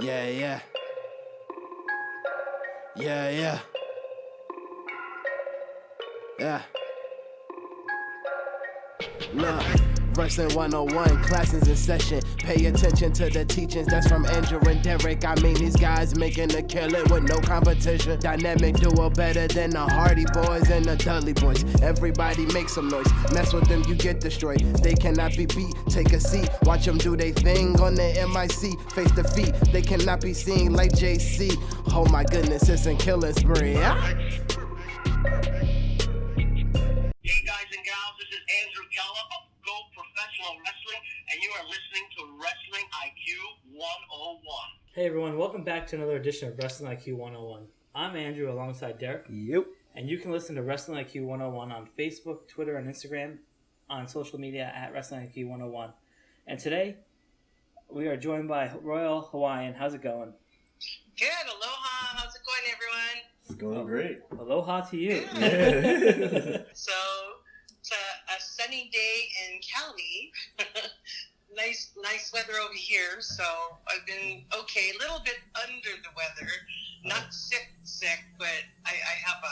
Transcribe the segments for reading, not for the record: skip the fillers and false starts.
Yeah, yeah. Yeah, yeah. Yeah. Look, Wrestling 101, classes in session. Pay attention to the teachings, that's from Andrew and Derek. I mean, these guys making a killing with no competition. Dynamic duo better than the Hardy Boys and the Dudley Boys. Everybody make some noise, mess with them, you get destroyed. They cannot be beat, take a seat. Watch them do their thing on the MIC. Face defeat, they cannot be seen like JC. Oh my goodness, it's a killing spree. Hey guys and gals, this is Andrew Keller of Go Professional Wrestling, and you are listening to Wrestling IQ 101. Hey everyone, welcome back to another edition of Wrestling IQ 101. I'm Andrew alongside Derek. Yep. And you can listen to Wrestling IQ 101 on Facebook, Twitter, and Instagram, on social media at Wrestling IQ 101. And today, we are joined by Royal Hawaiian. How's it going? Good, aloha. How's it going, everyone? It's going great. Aloha to you. Yeah. So, it's a sunny day in Cali. nice weather over here. So, I've been okay, a little bit under the weather. Not sick, but I have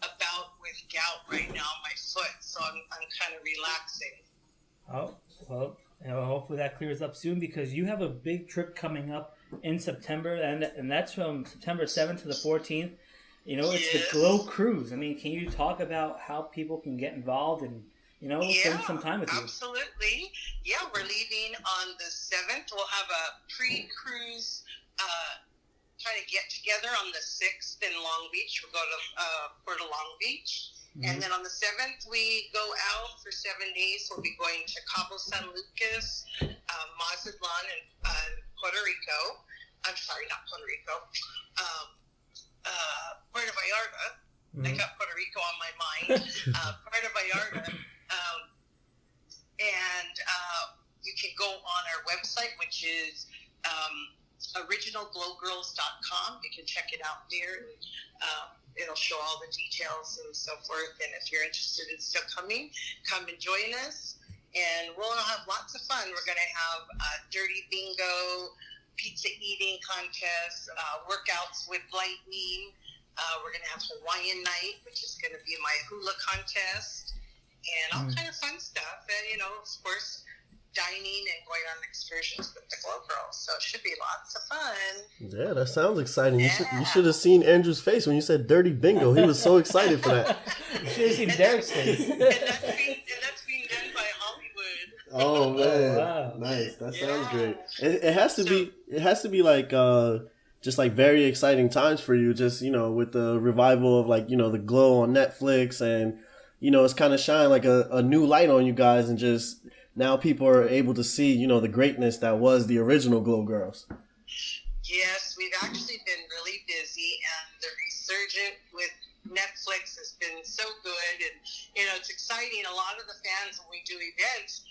a bout with gout right now on my foot. So, I'm kind of relaxing. Oh, well, hopefully that clears up soon because you have a big trip coming up in September, and that's from September 7th to the 14th. You know, it's Yes. the Glow Cruise. I mean, can you talk about how people can get involved and, you know, spend some time with you? Absolutely. Yeah, we're leaving on the 7th. We'll have a pre-cruise kind of get together on the 6th in Long Beach. We'll go to Port of Long Beach. Mm-hmm. And then on the 7th, we go out for 7 days. We'll be going to Cabo San Lucas, Mazatlan, and Puerto Rico. I'm sorry, not Puerto Rico. Puerto Vallarta. Mm-hmm. I got Puerto Rico on my mind. Puerto Vallarta. And you can go on our website, which is originalglowgirls.com. You can check it out there. It'll show all the details and so forth. And if you're interested in still coming, come and join us. And we'll have lots of fun. We're going to have dirty bingo, pizza eating contests, workouts with lightning. We're going to have Hawaiian night, which is going to be my hula contest, and all kind of fun stuff. And, you know, of course, dining and going on excursions with the Glow Girls. So it should be lots of fun. Yeah, that sounds exciting. Yeah. You should have seen Andrew's face when you said dirty bingo. He was so excited for that. You should have seen Derek's face. And that's being done by Hollywood. Oh man, wow. Nice. That sounds great. It has to be. It has to be like just like very exciting times for you. Just, you know, with the revival of, like, you know, the Glow on Netflix, and, you know, it's kind of shine like a new light on you guys, and just now people are able to see, you know, the greatness that was the original Glow Girls. Yes, we've actually been really busy, and the resurgent with Netflix has been so good, and, you know, it's exciting. A lot of the fans, when we do events,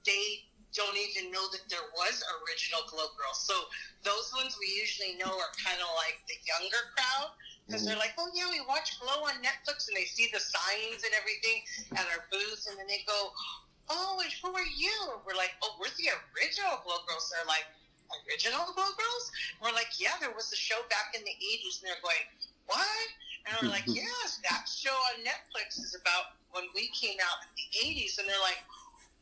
they don't even know that there was original Glow Girls. So those ones we usually know are kind of like the younger crowd, because they're like, oh yeah, we watch Glow on Netflix, and they see the signs and everything at our booth, and then they go, oh, and who are you? We're like, oh, we're the original Glow Girls. They're like, original Glow Girls? We're like, yeah, there was a show back in the 80s, and they're going, what? And we're like, yes, that show on Netflix is about when we came out in the 80s, and they're like,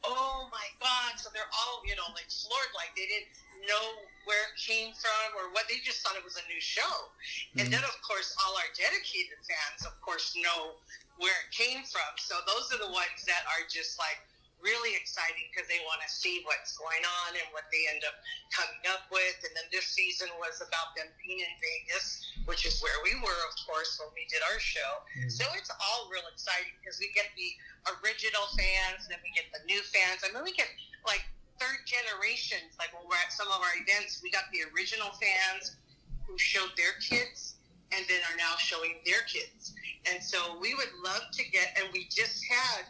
oh my God. So they're all, you know, like floored, like they didn't know where it came from or what. They just thought it was a new show. And then, of course, all our dedicated fans, of course, know where it came from. So those are the ones that are just like really exciting because they want to see what's going on and what they end up coming up with. And then this season was about them being in Vegas, which is where we were, of course, when we did our show. So it's all real exciting because we get the original fans, and then we get the new fans. I mean, we get like third generations. Like when we're at some of our events, we got the original fans who showed their kids and then are now showing their kids. And so we would love to get, and we just had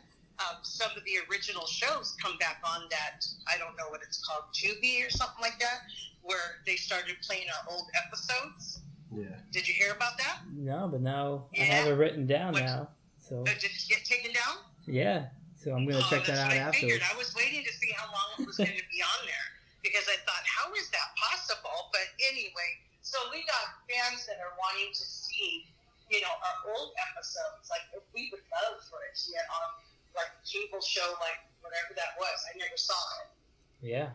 some of the original shows come back on that, I don't know what it's called, Tubi or something like that, where they started playing our old episodes. Yeah. Did you hear about that? No, but now I have it written down now. So did it get taken down? yeah, so I'm going to check that out I afterwards. figured. I was waiting to see how long it was going to be on there, because I thought, how is that possible? possible. But anyway, so we got fans that are wanting to see, our old episodes. Like, we would love for it to get on, like, a cable show, like, whatever that was. I never saw it. Yeah.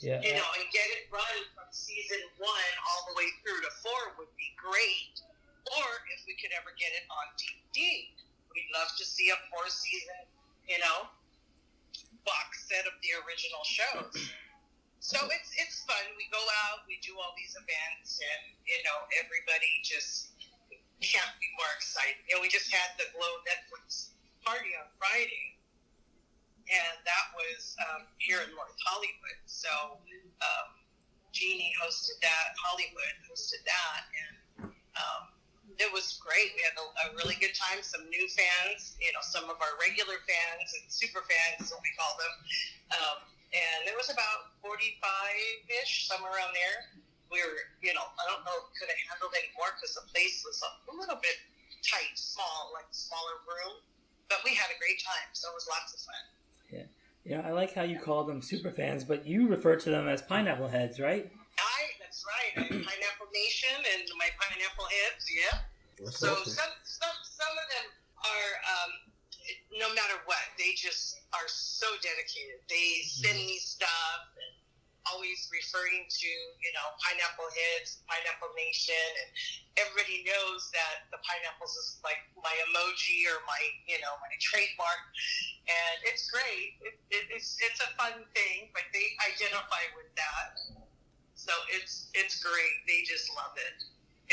Yeah. And get it run from season 1 all the way through to 4 would be great. Or if we could ever get it on DVD, we'd love to see a 4-season, box set of the original shows. So it's fun. We go out, we do all these events, and everybody just can't be more excited. And we just had the Glow Netflix party on Friday, and that was here in North Hollywood. So Jeannie hosted that, Hollywood hosted that, and it was great. We had a really good time. Some new fans, some of our regular fans and super fans, is what we call them. And there was about 45-ish, somewhere around there. We were, I don't know if we could have handled any more because the place was a little bit tight, small, like a smaller room. But we had a great time, so it was lots of fun. Yeah. Yeah, I like how you call them super fans, but you refer to them as pineapple heads, right? That's right. I'm Pineapple Nation and my pineapple heads, yeah. So some of them are, no matter what, they just are so dedicated. They send me stuff and always referring to, Pineapple Heads, Pineapple Nation, and everybody knows that the pineapples is like my emoji or my, my trademark. And it's great. It's a fun thing, but they identify with that. So it's great. They just love it.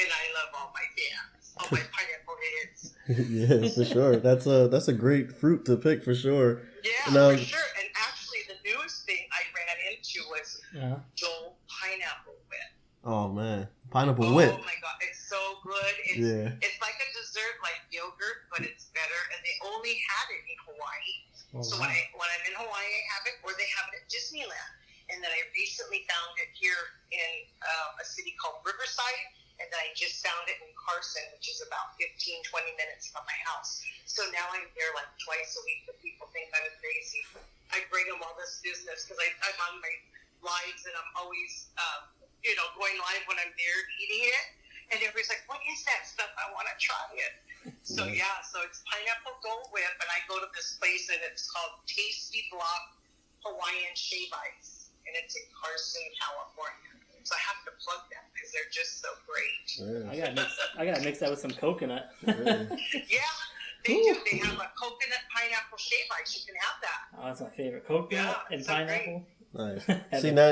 And I love all my fans, all my pineapple heads. Yeah, for sure. That's a great fruit to pick for sure. Yeah, for sure. And actually, the newest thing I ran into was Joel Pineapple Whip. Oh man, pineapple whip. Oh my god, it's so good. It's like a dessert, like yogurt, but it's better. And they only had it in Hawaii. Oh, so wow. when I'm in Hawaii, I have it, or they have it at Disneyland. And then I recently found it here in a city called Riverside. And then I just found it in Carson, which is about 15-20 minutes from my house. So now I'm there like twice a week, but people think I'm crazy. I bring them all this business because I'm on my lives and I'm always, going live when I'm there eating it. And everybody's like, what is that stuff? I want to try it. So so it's Pineapple Gold Whip, and I go to this place and it's called Tasty Block Hawaiian Shave Ice, and it's in Carson, California. So I have to plug them because they're just so great. Yeah. I gotta mix that with some coconut. Yeah, they do. They have a coconut pineapple shave ice. You can have that. Oh, that's my favorite. Coconut and pineapple. Nice. See, now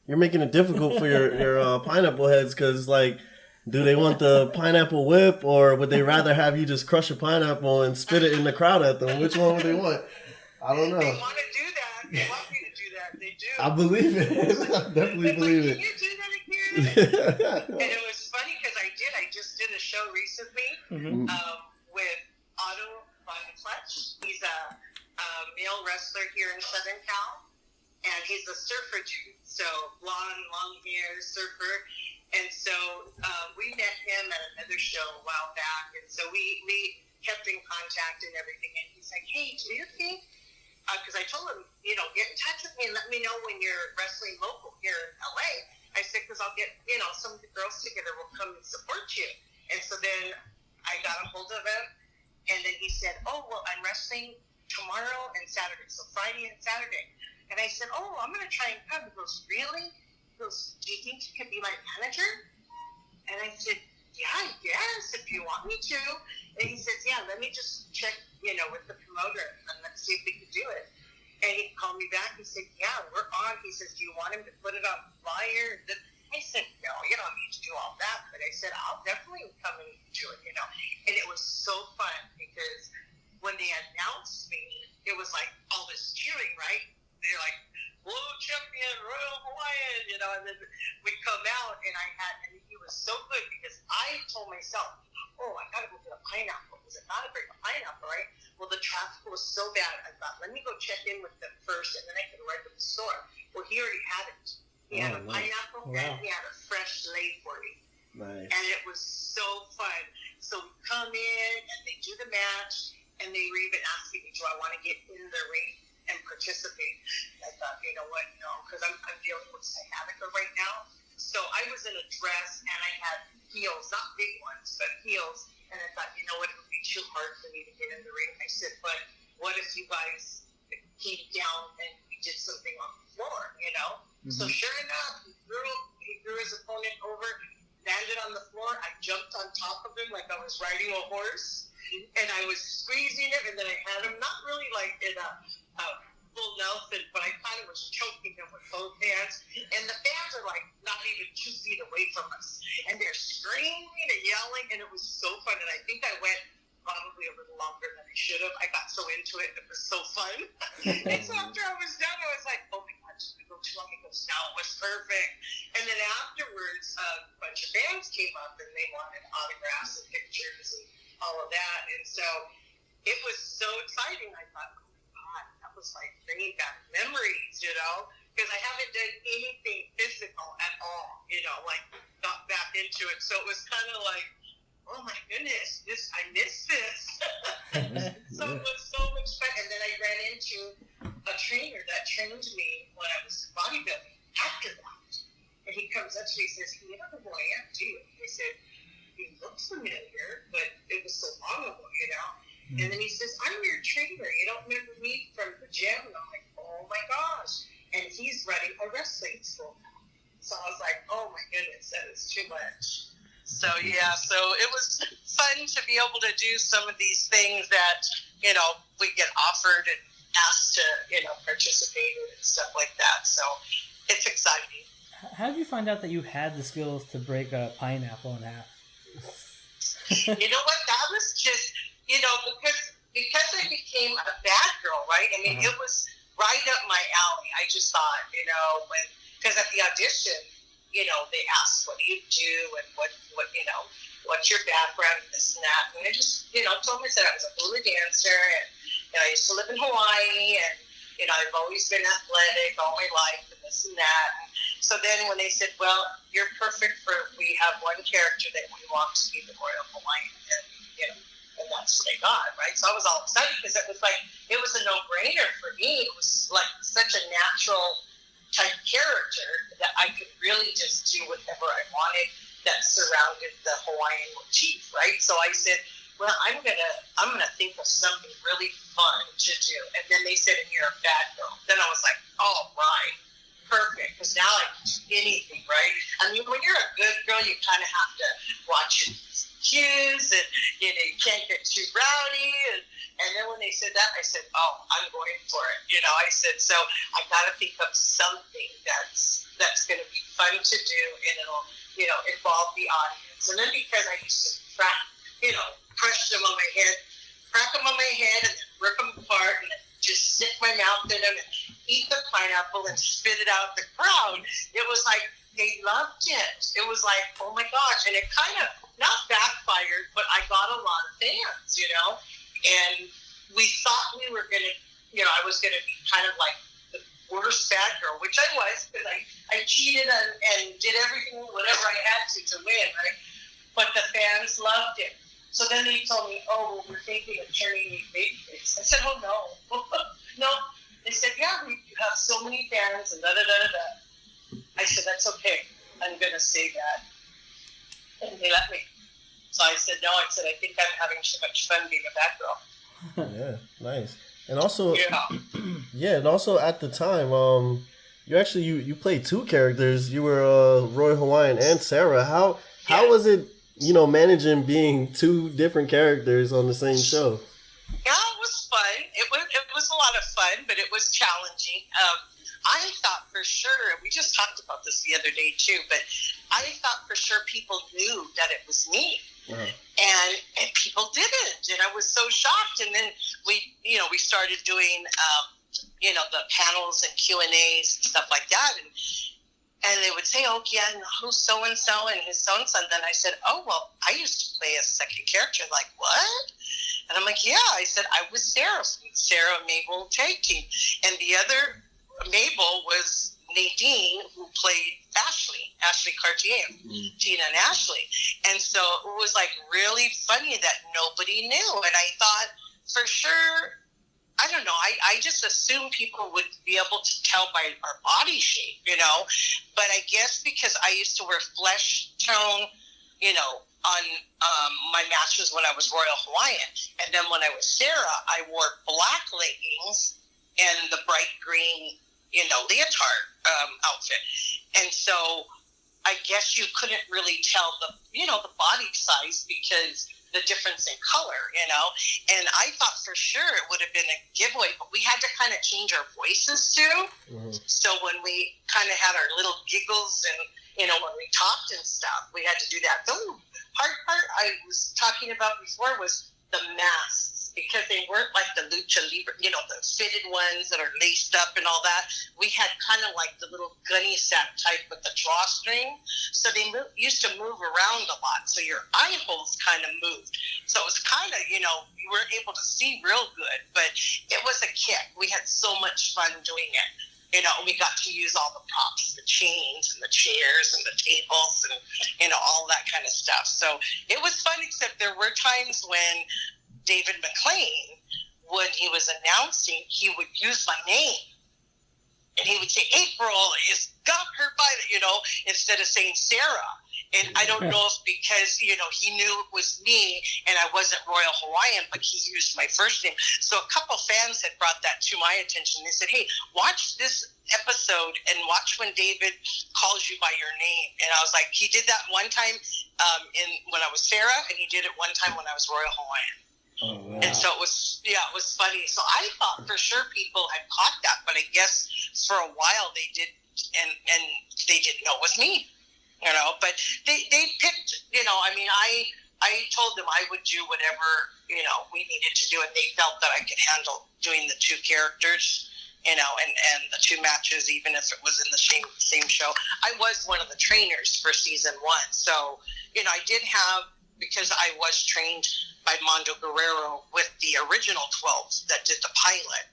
you're making it difficult for your pineapple heads because, like, do they want the pineapple whip or would they rather have you just crush a pineapple and spit it in the crowd at them? Which one would they want? I don't know. They want to do that. They want me to do that. They do. I believe it. I definitely believe it. Can you do that again? And it was funny because I just did a show recently with Otto Von Fletch. He's a male wrestler here in Southern Cal. And he's a surfer dude. So blonde, long hair, surfer. And so we met him at another show a while back. And so we kept in contact and everything. And he's like, hey, do you think? Because I told him, get in touch with me and let me know when you're wrestling local here in LA. I said, because I'll get, some of the girls together will come and support you. And so then I got a hold of him. And then he said, oh, well, I'm wrestling tomorrow and Saturday. So Friday and Saturday. And I said, oh, I'm going to try and come. He goes, really? He goes, do you think you could be my manager? And I said, yeah, I guess, if you want me to. And he says, yeah, let me just check, with the promoter and let's see if we can do it. And he called me back. He said, yeah, we're on. He says, do you want him to put it on the flyer? I said, no, you don't need to do all that. But I said, I'll definitely come and do it, And it was so fun because when they announced me, it was like all this cheering, right? They're like, world champion, Royal Hawaiian, and then we come out and and he was so good because I told myself, oh, I gotta go get a pineapple because I gotta bring a pineapple, right? Well, the traffic was so bad, I thought, let me go check in with them first and then I can run to the store. Well, he already had it. He had a pineapple and he had a fresh lei for me. Nice. And it was so fun. So we come in and they do the match and they were even asking me, do I want to get in the ring and participate? And I thought, you know what, no, because I'm dealing with sciatica right now. So I was in a dress and I had heels, not big ones, but heels. And I thought, you know what, it would be too hard for me to get in the ring. I said, but what if you guys came down and we did something on the floor, you know? Mm-hmm. So sure enough, he threw his opponent over, landed on the floor. I jumped on top of him like I was riding a horse, and I was squeezing him, and then I had him not really like in a full Nelson, but I kind of was choking him with both hands. And the fans are like not even 2 feet away from us, and they're screaming and yelling, and it was so fun. And I think I went probably a little longer than I should have. I got so into it. It was so fun. And so after I was done, I was like, oh my God, just go too long. It goes, no, it was perfect. And then afterwards, a bunch of fans came up and they wanted autographs and pictures and all of that. And so it was so exciting. I thought, oh my God, that was like bringing back memories, you know, because I haven't done anything physical at all, you know, like got back into it. So it was kind of like, oh my goodness, I missed this. So it was so much fun. And then I ran into a trainer that trained me when I was bodybuilding after that. And he comes up to me and says, you know who I am, do you? I said, he looks familiar, but it was so long ago, you know? And then he says, I'm your trainer. You don't remember me from the gym? And I'm like, oh my gosh. And he's running a wrestling school now. So I was like, oh my goodness, that is too much. So yeah, so it was fun to be able to do some of these things that, you know, we get offered and asked to, you know, participate in and stuff like that. So it's exciting. How did you find out that you had the skills to break a pineapple in half? You know what? That was just, you know, because I became a bad girl, right? I mean, It was right up my alley. I just thought, you know, because at the audition, you know, they asked, what do you do, and what you know, what's your background, and this and that. And I just, you know, told them, I said I was a hula dancer, and, you know, I used to live in Hawaii, and, you know, I've always been athletic all my life, and this and that. And so then when they said, well, you're perfect we have one character that we want to be the Royal Hawaiian, and, you know, and that's what I got, right? So I was all excited because it was a no-brainer for me. It was like such a natural type character that I could really just do whatever I wanted that surrounded the Hawaiian motif, right? So I said, well, I'm gonna think of something really fun to do. And then they said, and you're a bad girl. Then I was like, all right, perfect, because now I can do anything, right? I mean, when you're a good girl, you kind of have to watch your cues, and, you know, you can't get too rowdy, and then when they said that, I said, oh, I'm going for it. You know, I said, so I got to think of something that's going to be fun to do, and it'll, you know, involve the audience. And then because I used to crush them on my head, crack them on my head, and then rip them apart, and then just stick my mouth in them and eat the pineapple and spit it out the crowd. It was like, they loved it. It was like, oh my gosh. And it kind of, not backfired, but I got a lot of fans, you know? And we thought we were going to, you know, I was going to be kind of like the worst bad girl, which I was, because I cheated and did everything, whatever I had to win, right? But the fans loved it. So then they told me, oh, well, we're thinking of turning you babyface. I said, oh, no. No. They said, yeah, you have so many fans and da-da-da-da-da. I said, that's okay. I'm going to say that. And they let me. So I said, no, I think I'm having too much fun being a bad girl. Yeah, nice. And also, and also at the time, you played two characters. You were Royal Hawaiian and Sara. How was it, you know, managing being two different characters on the same show? Yeah, it was fun. It was a lot of fun, but it was challenging. I thought for sure, we just talked about this the other day too, but I thought for sure people knew that it was me. And people didn't, and I was so shocked. And then we started doing the panels and Q&As and stuff like that, and they would say, oh yeah, and who's so and so and his so and so. And then I said, oh well, I used to play a second character. Like, what? And I'm like, yeah. I said I was Sara Mabel tag team, and the other Mabel was Nadine, who played Ashley Cartier, Tina and Ashley. And so it was like really funny that nobody knew. And I thought for sure I don't know. I just assumed people would be able to tell by our body shape, But I guess because I used to wear flesh tone, on my matches when I was Royal Hawaiian. And then when I was Sara, I wore black leggings and the bright green, leotard outfit. And so I guess you couldn't really tell the body size because the difference in color, and I thought for sure it would have been a giveaway, but we had to kind of change our voices too. Mm-hmm. So when we kind of had our little giggles and, when we talked and stuff, we had to do that. The hard part I was talking about before was the masks, because they weren't like the lucha libre, the fitted ones that are laced up and all that. We had kind of like the little gunny sack type with the drawstring. So they used to move around a lot. So your eye holes kind of moved. So it was kind of, you weren't able to see real good, but it was a kick. We had so much fun doing it. We got to use all the props, the chains and the chairs and the tables and, all that kind of stuff. So it was fun, except there were times when David McLean, when he was announcing, he would use my name. And he would say, April is got her by the, instead of saying Sara. And I don't know if because, he knew it was me and I wasn't Royal Hawaiian, but he used my first name. So a couple fans had brought that to my attention. They said, hey, watch this episode and watch when David calls you by your name. And I was like, he did that one time when I was Sara, and he did it one time when I was Royal Hawaiian. Oh, wow. And so it was funny. So I thought for sure people had caught that, but I guess for a while they did, and they didn't know it was me, but they picked, I told them I would do whatever, we needed to do, and they felt that I could handle doing the two characters, and the two matches, even if it was in the same show. I was one of the trainers for season 1. So, I did have, because I was trained by Mondo Guerrero with the original 12s that did the pilot.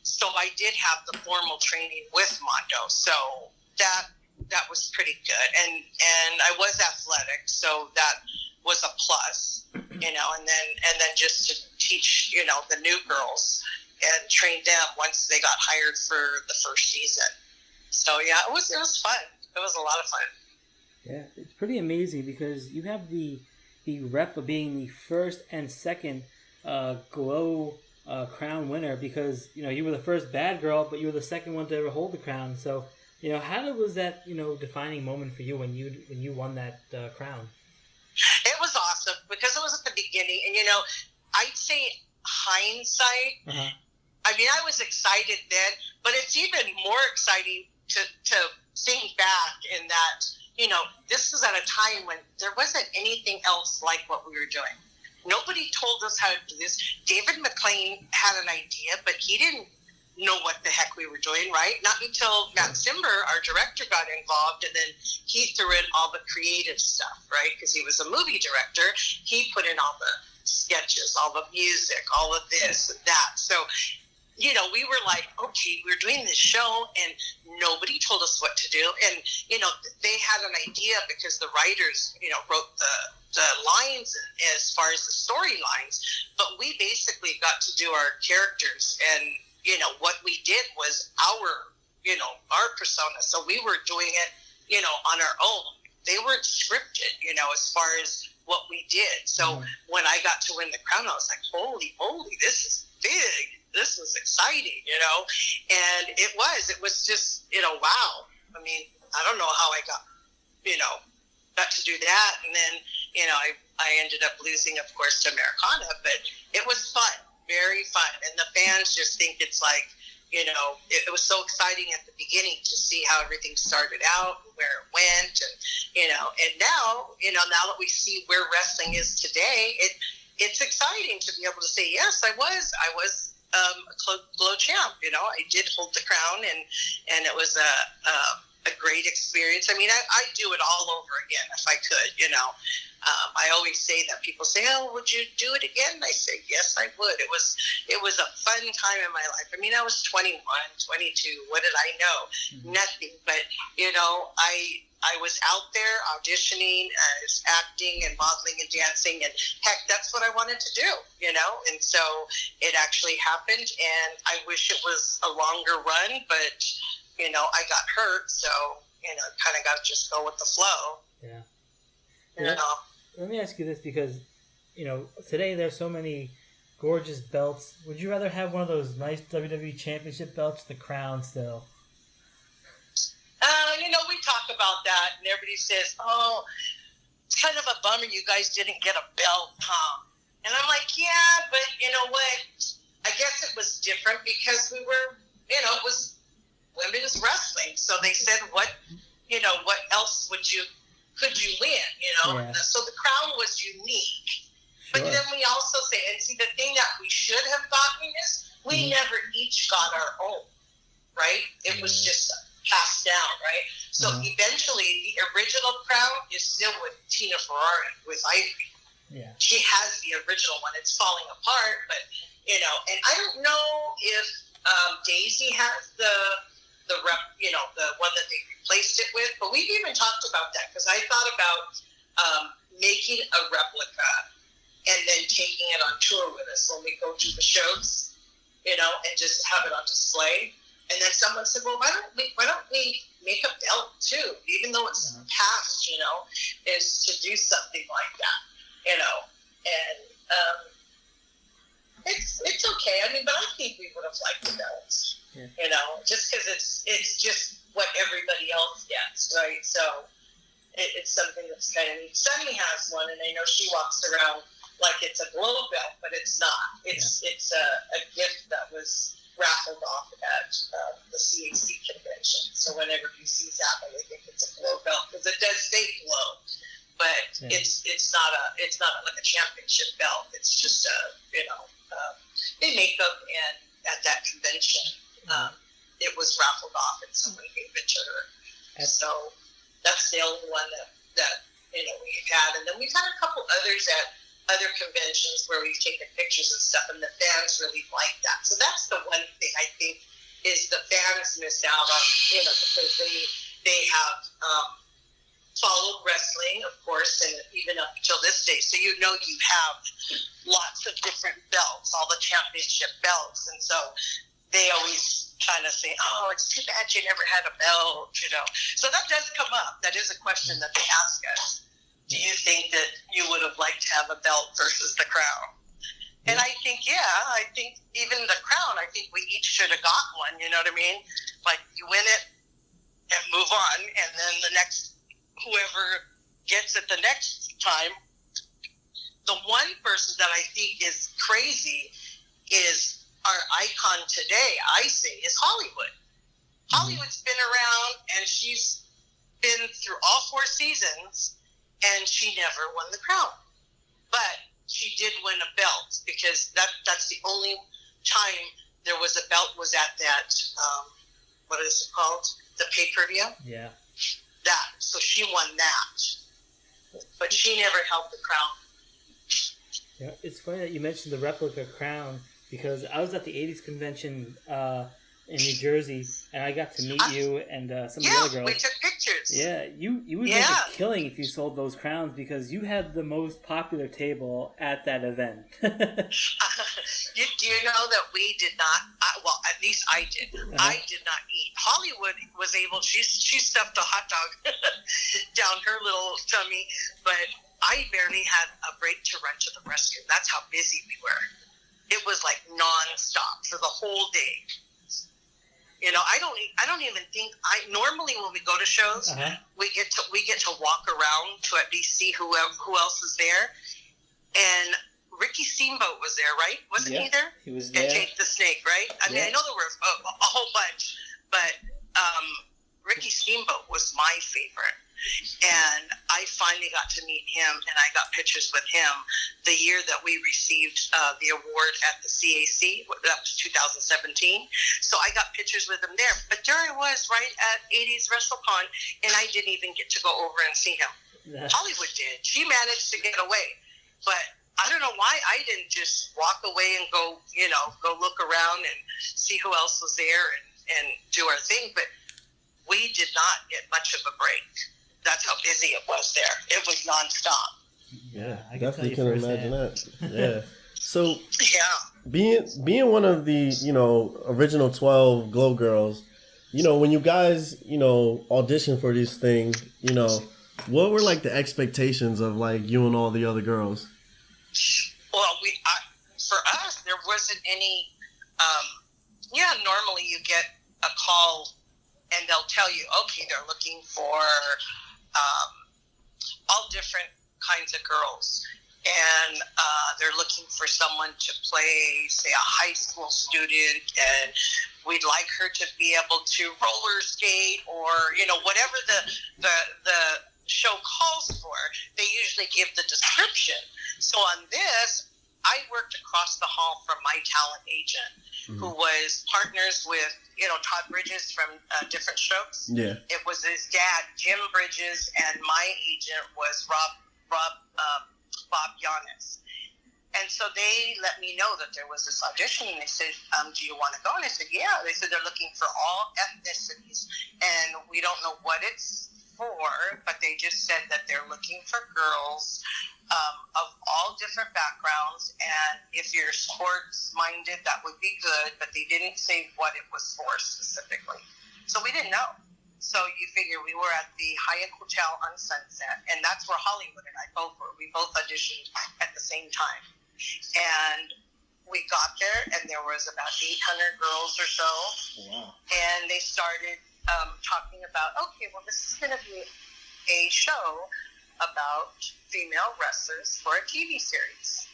So I did have the formal training with Mondo. So that was pretty good. And I was athletic, so that was a plus, and then just to teach, the new girls and train them once they got hired for the first season. So yeah, it was fun. It was a lot of fun. Yeah, it's pretty amazing because you have the rep of being the first and second Glow crown winner, because you were the first bad girl, but you were the second one to ever hold the crown. So how was that defining moment for you when you won that crown? It was awesome because it was at the beginning, and I'd say hindsight. Uh-huh. I mean, I was excited then, but it's even more exciting to think back in that. This was at a time when there wasn't anything else like what we were doing. Nobody told us how to do this. David McLean had an idea, but he didn't know what the heck we were doing, right? Not until Matt Simber, our director, got involved, and then he threw in all the creative stuff, right? Because he was a movie director. He put in all the sketches, all the music, all of this and that. So, we were like, okay, we're doing this show, and nobody told us what to do. And, they had an idea because the writers, wrote the lines as far as the storylines, but we basically got to do our characters, and, what we did was our persona. So we were doing it, on our own. They weren't scripted, as far as what we did. So when I got to win the crown, I was like, holy moly, this is big. This was exciting, and it was just, wow. I mean, I don't know how I got to do that. And then, I ended up losing, of course, to Americana, but it was fun, very fun. And the fans just think it's like, it was so exciting at the beginning to see how everything started out and where it went. And, and now, now that we see where wrestling is today, it's exciting to be able to say, yes, I was a Glow champ. I did hold the crown, and it was a great experience. I mean, I do it all over again if I could. I always say that. People say, "Oh, would you do it again?" And I say, "Yes, I would." It was a fun time in my life. I mean, I was 21, 22. What did I know? Nothing. But I was out there auditioning, acting and modeling and dancing, and heck, that's what I wanted to do, and so it actually happened, and I wish it was a longer run, but, I got hurt, so, kind of got to just go with the flow. Yeah. You Let me ask you this, because, today there's so many gorgeous belts. Would you rather have one of those nice WWE Championship belts, the crown still? We talk about that, and everybody says, oh, it's kind of a bummer you guys didn't get a belt, huh? And I'm like, yeah, but you know what? I guess it was different because we were, it was women's wrestling. So they said, what else could you win, Yeah. So the crown was unique. Sure. But then we also say, and see, the thing that we should have gotten is we never each got our own, right? It was just passed down, right? So eventually, the original crown is still with Tina Ferrari, with Ivy. Yeah. She has the original one. It's falling apart, but, and I don't know if Daisy has the one that they replaced it with, but we've even talked about that, because I thought about making a replica and then taking it on tour with us when we go to the shows, and just have it on display. And then someone said, well, why don't we make a belt too, even though it's past, is to do something like that, and it's okay. I mean, but I think we would have liked the belt, just because it's just what everybody else gets, right? So it's something that's kind of neat. Sunny has one, and I know she walks around like it's a glow belt, but it's not. It's a gift that was raffled off at the CAC convention. So whenever he sees that, I think it's a glow belt, because it does say glow, but it's not like a championship belt. It's just they make them, and at that convention, it was raffled off, and someone gave it to her. So that's the only one that we've had, and then we've had a couple others at other conventions where we've taken pictures and stuff, and the fans really like that. So that's the one thing I think is the fans miss out on, because they have followed wrestling, of course, and even up until this day. So you have lots of different belts, all the championship belts, and so they always kind of say, oh, it's too bad you never had a belt, So that does come up. That is a question that they ask us. Do you think that you would have liked to have a belt versus the crown? And I think, even the crown, I think we each should have got one, you know what I mean? Like, you win it and move on, and then the next, whoever gets it the next time. The one person that I think is crazy is our icon today, I say, is Hollywood. Hollywood's been around, and she's been through all 4 seasons, and she never won the crown. But she did win a belt, because that's the only time there was a belt, was at that, what is it called? The pay-per-view? Yeah. That. So she won that. But she never held the crown. Yeah, it's funny that you mentioned the replica crown, because I was at the 80s convention in New Jersey, and I got to meet you and some of the other girls. Yeah, we took pictures. Yeah, you would make a killing if you sold those crowns, because you had the most popular table at that event. Do you know that we did not, at least I did. I did not eat. Hollywood was able, she stuffed a hot dog down her little tummy, but I barely had a break to run to the restroom. That's how busy we were. It was like nonstop for the whole day. I don't even think normally when we go to shows, we get to walk around to at least see who else is there. And Ricky Steamboat was there, right? Wasn't he there? He was there. And Jake the Snake, right? I mean, I know there were a whole bunch, but Ricky Steamboat was my favorite. And I finally got to meet him, and I got pictures with him the year that we received the award at the CAC. That was 2017. So I got pictures with him there. But there I was, right at 80s WrestleCon, and I didn't even get to go over and see him. Hollywood did. She managed to get away. But I don't know why I didn't just walk away and go look around and see who else was there and do our thing. But we did not get much of a break. That's how busy it was there. It was nonstop. Yeah, I definitely can imagine that. Yeah. So Yeah. being one of the, original 12 Glow Girls, when you guys, audition for these things, what were like the expectations of like you and all the other girls? Well, for us, there wasn't any. Normally you get a call and they'll tell you, okay, they're looking for all different kinds of girls. And they're looking for someone to play, say, a high school student, and we'd like her to be able to roller skate or, whatever the show calls for. They usually give the description. So on this, I worked across the hall from my talent agent, who was partners with, Todd Bridges from Different Strokes. Yeah. It was his dad, Jim Bridges, and my agent was Bob Giannis. And so they let me know that there was this audition, and they said, do you want to go? And I said, yeah. They said they're looking for all ethnicities, and we don't know what it's for, but they just said that they're looking for girls of all different backgrounds, and if you're sports-minded, that would be good, but they didn't say what it was for specifically. So we didn't know. So you figure we were at the Hyatt Hotel on Sunset, and that's where Hollywood and I both were. We both auditioned at the same time. And we got there, and there was about 800 girls or so. Wow. And they started talking about, okay, well, this is going to be a show about female wrestlers for a TV series.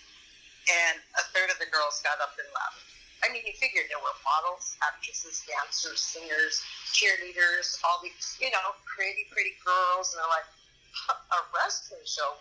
And a third of the girls got up and left. I mean, you figured there were models, actresses, dancers, singers, cheerleaders, all these, pretty girls. And they're like, a wrestling show?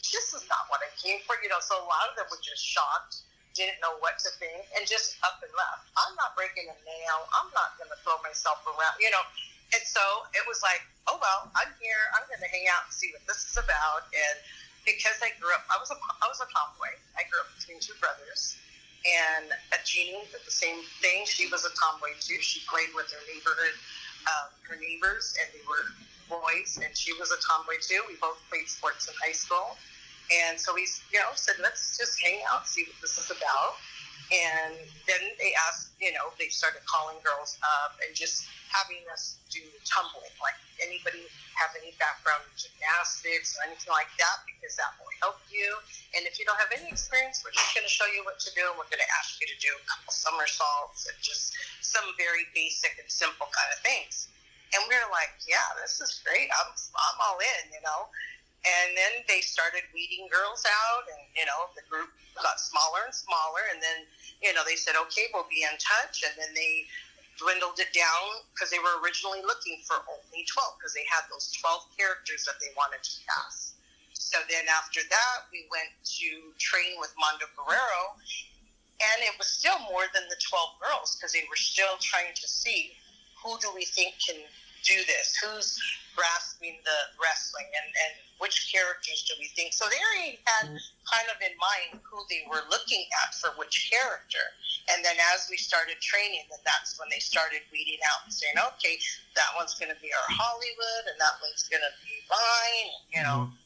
This is not what I came for. So a lot of them were just shocked, didn't know what to think, and just up and left. I'm not breaking a nail. I'm not going to throw myself around, And so it was like, oh, well, I'm here. I'm going to hang out and see what this is about. And because I grew up, I was a tomboy. I grew up between two brothers. And Jeannie did the same thing. She was a tomboy too. She played with her neighbors, and they were boys, and she was a tomboy too. We both played sports in high school. And so we, said, let's just hang out, see what this is about. And then they asked, they started calling girls up and just having us do tumbling. Like, anybody have any background in gymnastics or anything like that, because that will help you. And if you don't have any experience, we're just going to show you what to do. And we're going to ask you to do a couple somersaults and just some very basic and simple kind of things. And we were like, yeah, this is great. I'm all in, And then they started weeding girls out, and, the group got smaller and smaller. And then, they said, okay, we'll be in touch. And then they dwindled it down because they were originally looking for only 12, because they had those 12 characters that they wanted to cast. So then after that, we went to train with Mondo Guerrero, and it was still more than the 12 girls, because they were still trying to see, who do we think can do this? Who's grasping the wrestling, and which characters do we think? So they already had kind of in mind who they were looking at for which character. And then as we started training, then that's when they started weeding out and saying, okay, that one's going to be our Hollywood, and that one's going to be mine,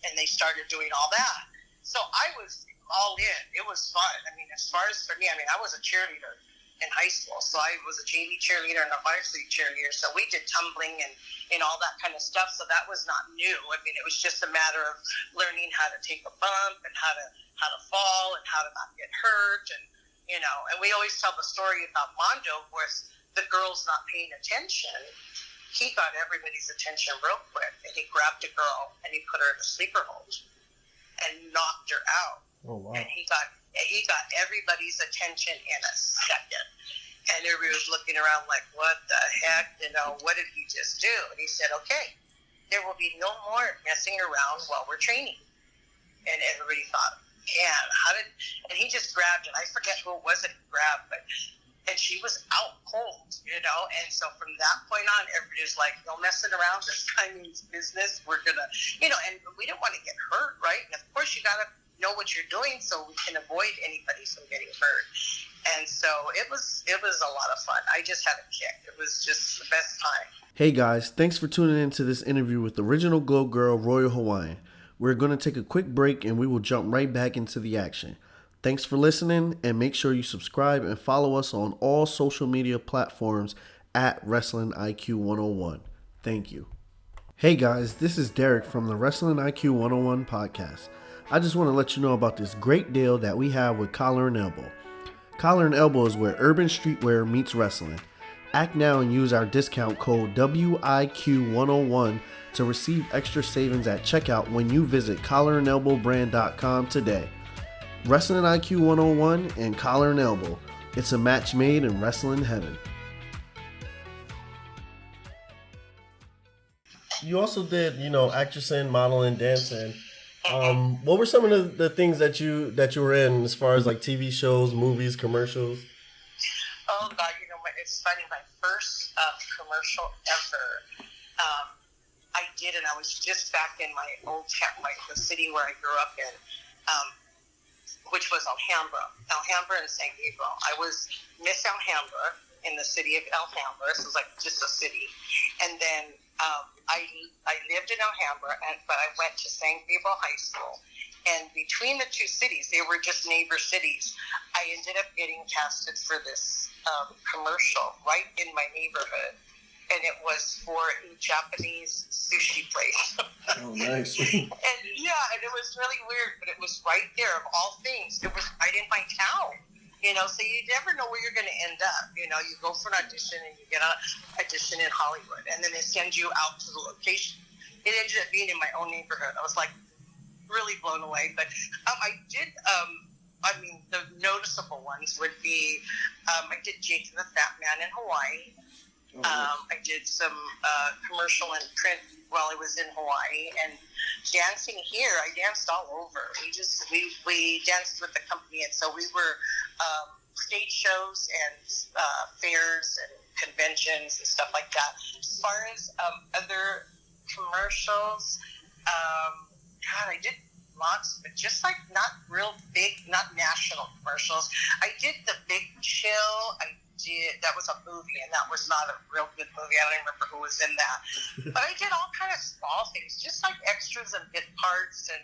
and they started doing all that. So I was all in. It was fun. I mean, as far as for me, I was a cheerleader in high school. So I was a JV cheerleader and a varsity cheerleader. So we did tumbling and all that kind of stuff. So that was not new. I mean, it was just a matter of learning how to take a bump and how to fall and how to not get hurt. And, and we always tell the story about Mondo, where the girl's not paying attention. He got everybody's attention real quick, and he grabbed a girl and he put her in a sleeper hold and knocked her out. Oh, wow. And he got everybody's attention in a second. And everybody was looking around like, what the heck? What did he just do? And he said, okay, there will be no more messing around while we're training. And everybody thought, man, and he just grabbed it. I forget who it was that he grabbed, and she was out cold, and so from that point on, everybody was like, no messing around, this guy means business, we're gonna, and we don't want to get hurt, right? And of course you gotta know what you're doing so we can avoid anybody from getting hurt. And so it was a lot of fun. I just had a kick. It was just the best time. Hey guys, thanks for tuning in to this interview with original Glow Girl Royal Hawaiian. We're going to take a quick break and we will jump right back into the action. Thanks for listening, and make sure you subscribe and follow us on all social media platforms at Wrestling IQ 101. Thank you. Hey guys, this is Derek from the Wrestling IQ 101 podcast. I just want to let you know about this great deal that we have with Collar and Elbow. Collar and Elbow is where urban streetwear meets wrestling. Act now and use our discount code WIQ101 to receive extra savings at checkout when you visit collarandelbowbrand.com today. Wrestling IQ 101 and Collar and Elbow. It's a match made in wrestling heaven. You also did, actressing, modeling, dancing. What were some of the things that you were in as far as like TV shows, movies, commercials? Oh God, it's funny. My first commercial ever, I did, and I was just back in my old town, the city where I grew up in, which was Alhambra and San Gabriel. I was Miss Alhambra in the city of Alhambra. So it was like just a city, and then I lived in Alhambra, but I went to San Gabriel High School. And between the two cities, they were just neighbor cities. I ended up getting casted for this commercial right in my neighborhood. And it was for a Japanese sushi place. Oh, nice. and it was really weird, but it was right there of all things. It was right in my town. So you never know where you're going to end up. You go for an audition and you get an audition in Hollywood, and then they send you out to the location. It ended up being in my own neighborhood. I was like really blown away. But I did, the noticeable ones would be, I did Jake and the Fat Man in Hawaii. I did some commercial and print while I was in Hawaii, and dancing here, I danced all over. We danced with the company, and so we were stage shows and fairs and conventions and stuff like that. As far as other commercials, I did lots, but just like not real big, not national commercials. I did The Big Chill. That was a movie, and that was not a real good movie. I don't even remember who was in that. But I did all kind of small things, just like extras and bit parts. And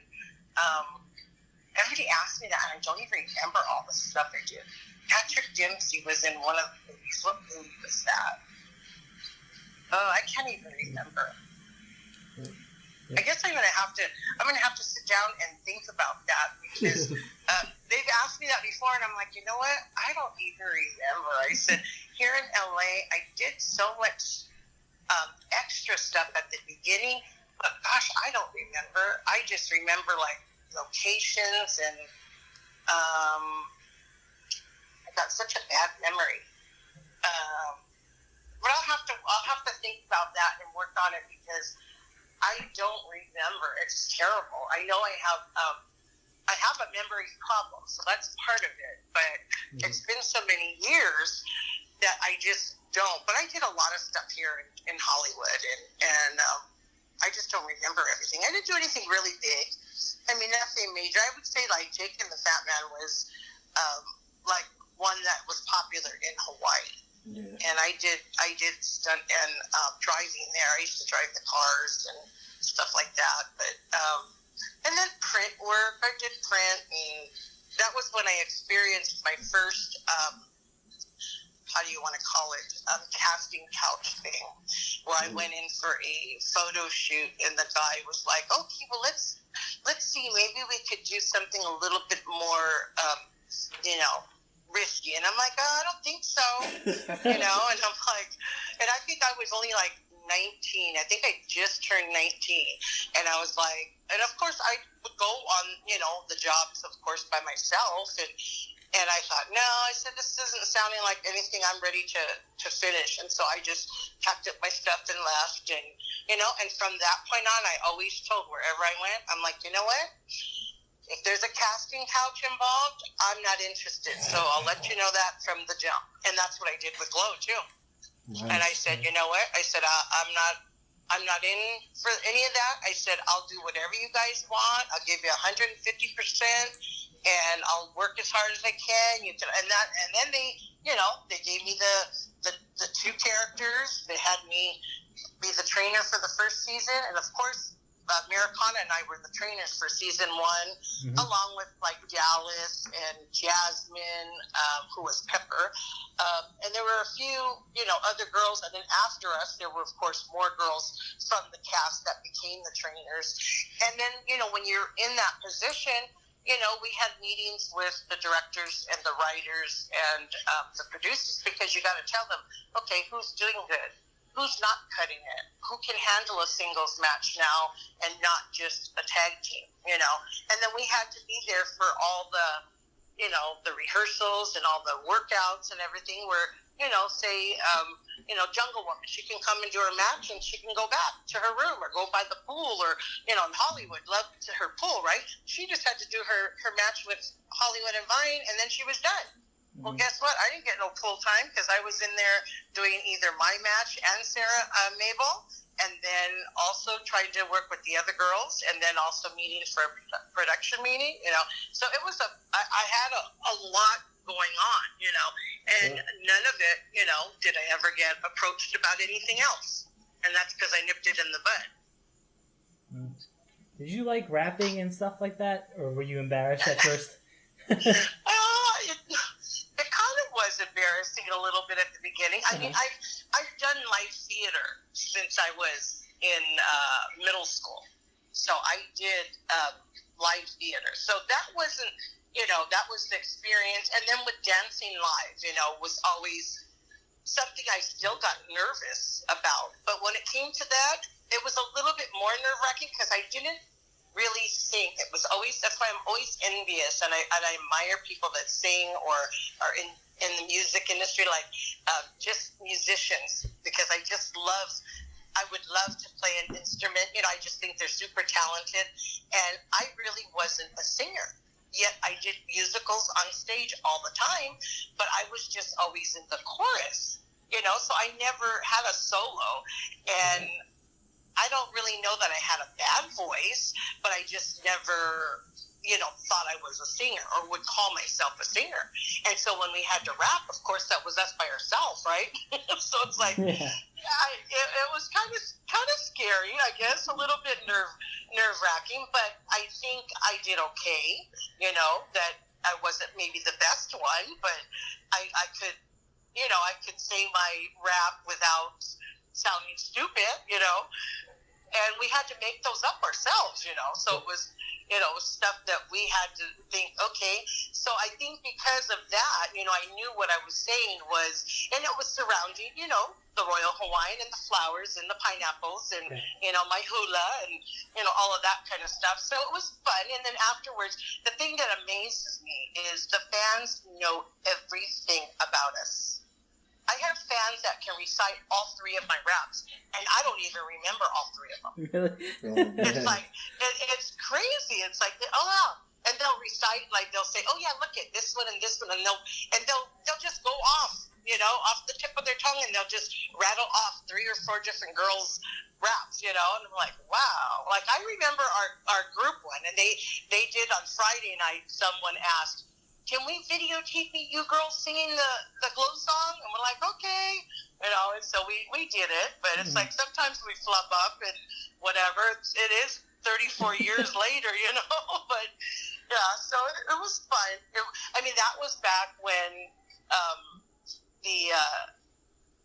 everybody asked me that, and I don't even remember all the stuff I did. Patrick Dempsey was in one of the movies. What movie was that? Oh, I can't even remember. I guess I'm gonna have to sit down and think about that, because they've asked me that before, and I'm like, you know what? I don't even remember. I said, here in LA, I did so much extra stuff at the beginning, but gosh, I don't remember. I just remember like locations, and I got such a bad memory. But I'll have to think about that and work on it, because I don't remember. It's terrible. I know I have a memory problem, so that's part of it. But it's been so many years that I just don't. But I did a lot of stuff here in Hollywood, and I just don't remember everything. I didn't do anything really big. I mean, nothing major. I would say like Jake and the Fat Man was like one that was popular in Hawaii. Yeah. And I did stunt and driving there. I used to drive the cars and stuff like that. But and then print work. I did print, and that was when I experienced my first how do you want to call it, casting couch thing, where I went in for a photo shoot, and the guy was like, "Okay, well let's see, maybe we could do something a little bit more, risky." And I'm like, "Oh, I don't think so," and I'm like, and I think I was only like 19. I think I just turned 19, and I was like, and of course I would go on, the jobs, of course, by myself, and I thought, no, I said, this isn't sounding like anything I'm ready to finish, and so I just packed up my stuff and left, and and from that point on, I always told wherever I went, I'm like, you know what? If there's a casting couch involved, I'm not interested. So I'll let you know that from the jump. And that's what I did with Glow too. Nice. And I said, you know what? I said, I'm not in for any of that. I said, I'll do whatever you guys want. I'll give you 150%. and I'll work as hard as I can. And then they, they gave me the two characters. They had me be the trainer for the first season, and of course, Americana and I were the trainers for season 1, along with like Dallas and Jasmine, who was Pepper, and there were a few, other girls. And then after us, there were of course more girls from the cast that became the trainers. And then when you're in that position, we had meetings with the directors and the writers and the producers, because you got to tell them, okay, who's doing good? Who's not cutting it? Who can handle a singles match now and not just a tag team, And then we had to be there for all the, the rehearsals and all the workouts and everything where, say, Jungle Woman, she can come and do her match and she can go back to her room or go by the pool or, in Hollywood, love to her pool, right? She just had to do her match with Hollywood and Vine, and then she was done. Well, guess what? I didn't get no full time because I was in there doing either my match and Sara Mabel, and then also trying to work with the other girls, and then also meetings for a production meeting, So it was I had a lot going on, and none of it, did I ever get approached about anything else. And that's because I nipped it in the bud. Did you like rapping and stuff like that, or were you embarrassed at first? It kind of was embarrassing a little bit at the beginning. I mean, I've done live theater since I was in middle school. So I did live theater. So that wasn't, that was the experience. And then with dancing live, was always something I still got nervous about. But when it came to that, it was a little bit more nerve-wracking because I didn't really sing. It was always, that's why I'm always envious, and I admire people that sing or are in the music industry, like just musicians, because I would love to play an instrument. I just think they're super talented, and I really wasn't a singer. Yet I did musicals on stage all the time, but I was just always in the chorus, so I never had a solo. And I don't really know that I had a bad voice, but I just never, thought I was a singer or would call myself a singer. And so when we had to rap, of course, that was us by ourselves, right? So it's like, it was kind of scary, I guess, a little bit nerve-wracking, but I think I did okay, that I wasn't maybe the best one, but I could, I could say my rap without sounding stupid, and we had to make those up ourselves, so it was, stuff that we had to think, okay. So I think because of that, I knew what I was saying was, and it was surrounding, the Royal Hawaiian and the flowers and the pineapples and, my hula and, all of that kind of stuff. So it was fun. And then afterwards, the thing that amazes me is the fans know everything about us. I have fans that can recite all 3 of my raps, and I don't even remember all 3 of them. Really? It's like, it's crazy. It's like, oh, wow. And they'll recite, like, they'll say, oh, yeah, look at this one and this one, and they'll just go off, off the tip of their tongue, and they'll just rattle off 3 or 4 different girls' raps, and I'm like, wow. Like, I remember our group one, and they did on Friday night, someone asked, can we videotape you girls singing the Glow song? And we're like, okay. And so we did it. But it's like sometimes we flub up and whatever. It is 34 years later, But, yeah, so it was fun. That was back when the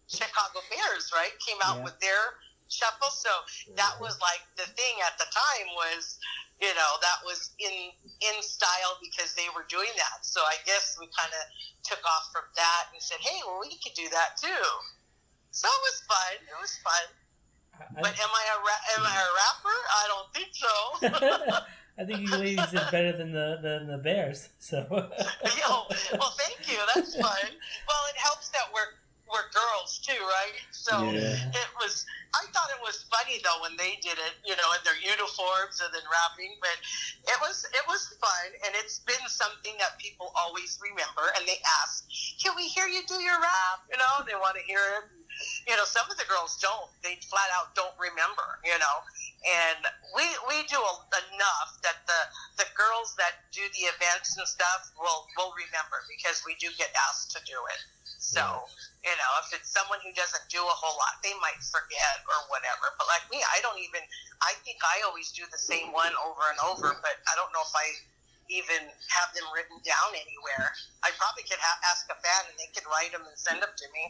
Chicago Bears, right, came out with their shuffle. So that was like the thing at the time was, that was in style because they were doing that. So I guess we kind of took off from that and said, hey, well, we could do that too. So it was fun. It was fun. But am I a rapper? I don't think so. I think you ladies did better than the Bears. So. Well, thank you. That's fun. Well, it helps that we're girls too, right? So I thought it was funny though when they did it, in their uniforms and then rapping, but it was fun, and it's been something that people always remember, and they ask, can we hear you do your rap? They want to hear it. Some of the girls don't. They flat out don't remember, and we do enough that the girls that do the events and stuff, we'll remember because we do get asked to do it. So, you know, if it's someone who doesn't do a whole lot, they might forget or whatever. But like me, I think I always do the same one over and over, but I don't know if I even have them written down anywhere. I probably could ask a fan and they could write them and send them to me.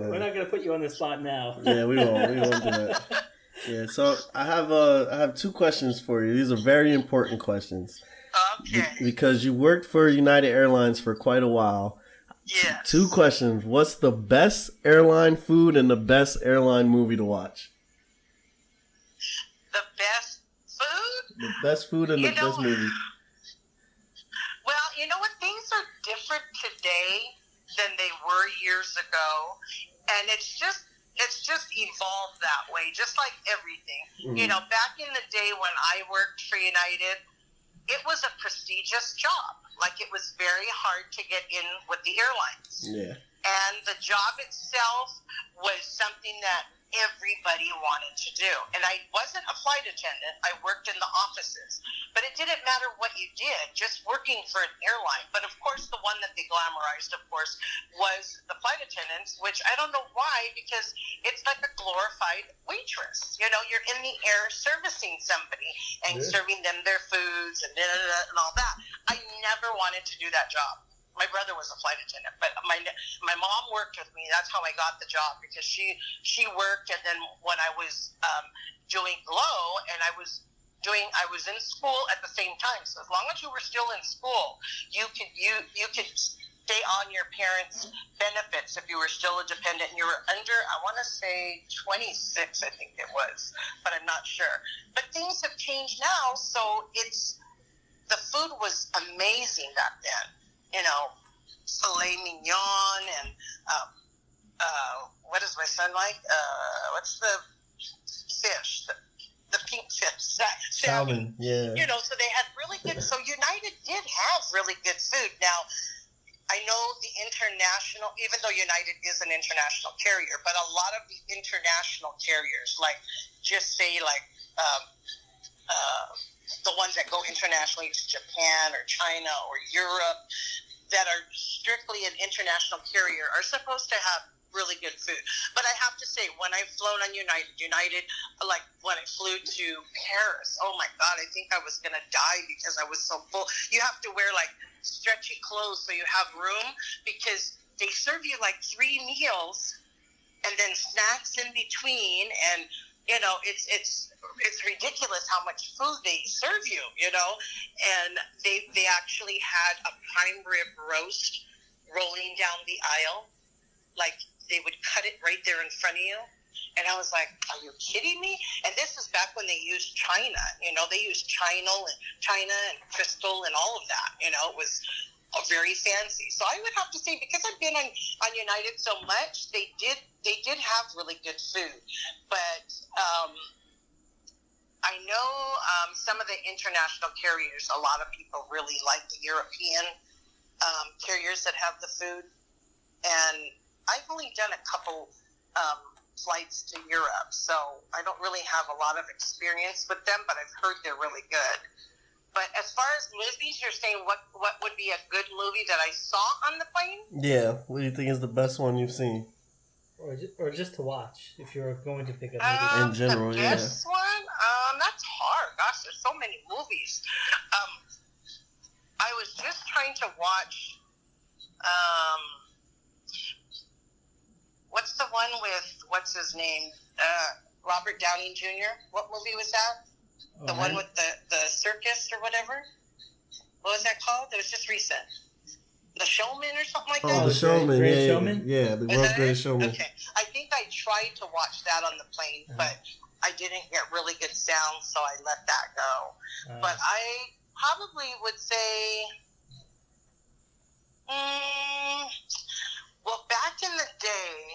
We're not going to put you on the spot now. Yeah, we won't do that. Yeah, so I have 2 questions for you. These are very important questions. Okay. Because you worked for United Airlines for quite a while. Yes. 2 questions. What's the best airline food and the best airline movie to watch? The best food? The best food and the best movie. Well, you know what? Things are different today than they were years ago. And it's just evolved that way, just like everything. Mm-hmm. You know, back in the day when I worked for United, it was a prestigious job. Like, it was very hard to get in with the airlines. Yeah. And the job itself was something that everybody wanted to do. And I wasn't a flight attendant. I worked in the offices. But it didn't matter what you did, just working for an airline. But, of course, the one that they glamorized, of course, was the flight attendants, which I don't know why, because it's like a glorified waitress. You know, you're in the air servicing somebody and serving them their foods and and all that. I never wanted to do that job. My brother was a flight attendant, but my mom worked with me. That's how I got the job, because she worked, and then when I was doing Glow, and I was in school at the same time. So as long as you were still in school, you could stay on your parents' benefits if you were still a dependent and you were under, I want to say 26, I think it was, but I'm not sure. But things have changed now, so the food was amazing back then. You know, filet mignon and what does my son like? What's the fish? The pink fish. Salmon. Yeah. You know, so they had really good. So United did have really good food. Now, I know the international, even though United is an international carrier, but a lot of the international carriers, like just say like the ones that go internationally to Japan or China or Europe, that are strictly an international carrier, are supposed to have really good food. But I have to say, when I've flown on United, like when I flew to Paris, oh my God, I think I was going to die because I was so full. You have to wear like stretchy clothes so you have room, because they serve you like 3 meals and then snacks in between, and you know, it's ridiculous how much food they serve you, you know. And they actually had a prime rib roast rolling down the aisle. Like, they would cut it right there in front of you. And I was like, are you kidding me? And this is back when they used China. You know, they used China and crystal and all of that. You know, it was very fancy. So I would have to say, because I've been on United so much, they did have really good food. But I know some of the international carriers, a lot of people really like the European carriers that have the food. And I've only done a couple flights to Europe, so I don't really have a lot of experience with them, but I've heard they're really good. But as far as movies, you're saying what would be a good movie that I saw on the plane? Yeah. What do you think is the best one you've seen? Or just to watch, if you're going to pick a movie. In general, the best one? That's hard. Gosh, there's so many movies. I was just trying to watch, what's the one with, what's his name? Robert Downey Jr.? What movie was that? The one with the circus or whatever? What was that called? It was just recent. The Showman or something like that? Oh, The Showman. Great Yeah, Showman? yeah, the world's greatest showman. Okay. I think I tried to watch that on the plane, but I didn't get really good sound, so I let that go. But I probably would say, well, back in the day,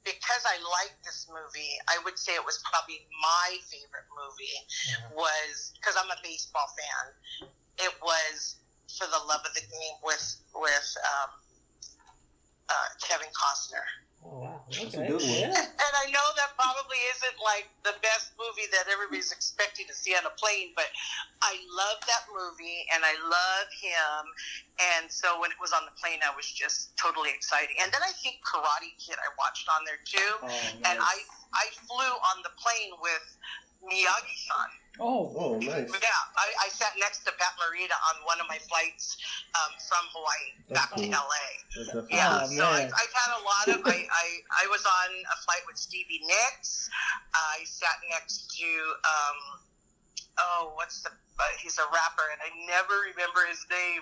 because I liked this movie, I would say it was probably my favorite movie, was, because I'm a baseball fan, it was For the Love of the Game with Kevin Costner. Oh wow, That's okay. a good one. Yeah. And I know that probably isn't like the best movie that everybody's expecting to see on a plane, but I love that movie and I love him. And so when it was on the plane, I was just totally excited. And then I think Karate Kid I watched on there too. Oh, And nice. I flew on the plane with Miyagi-san. Oh, nice. Yeah, I sat next to Pat Morita on one of my flights from Hawaii That's back to cool. LA. That's definitely Yeah, Oh, so man. I've had a lot of. I was on a flight with Stevie Nicks. I sat next to he's a rapper and I never remember his name.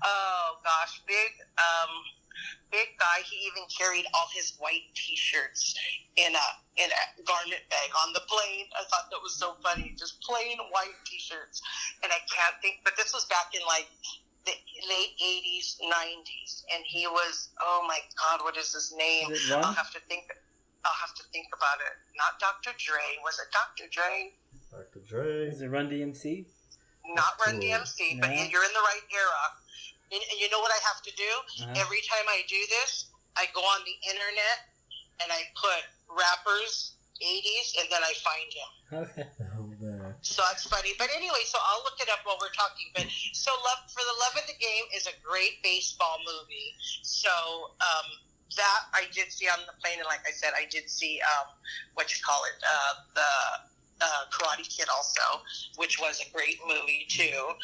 Oh gosh, big guy. He even carried all his white T-shirts in a garment bag on the plane. I thought that was so funny, just plain white T-shirts. And I can't think, but this was back in like the late 80s, 90s, and he was, oh my God, what is his name? Is it Ron? I'll have to think about it. Not Dr. Dre. Was it Dr. Dre? Dr. Dre. Is it Run DMC? Not Run Cool. DMC, but No. you're in the right era. And you know what I have to do? Uh-huh. Every time I do this, I go on the internet and I put rappers 80s and then I find him. Okay. Oh, man. So that's funny. But anyway, so I'll look it up while we're talking. But so For the Love of the Game is a great baseball movie. So that I did see on the plane, and like I said, I did see the Karate Kid also, which was a great movie too.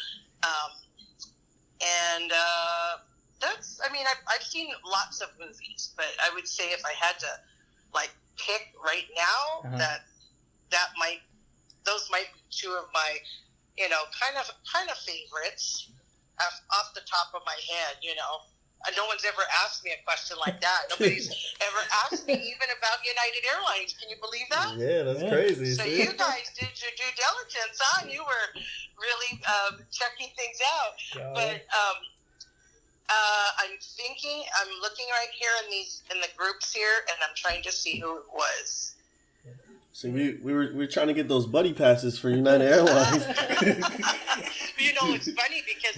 I've seen lots of movies, but I would say if I had to like pick right now, Uh-huh. those might be two of my, kind of favorites off the top of my head, No one's ever asked me a question like that. Nobody's ever asked me even about United Airlines. Can you believe that? Yeah, that's Yeah. crazy. So see? you guys did your due diligence, huh? You were really checking things out. But I'm looking right here in the groups here, and I'm trying to see who it was. So we were trying to get those buddy passes for United Airlines. It's funny because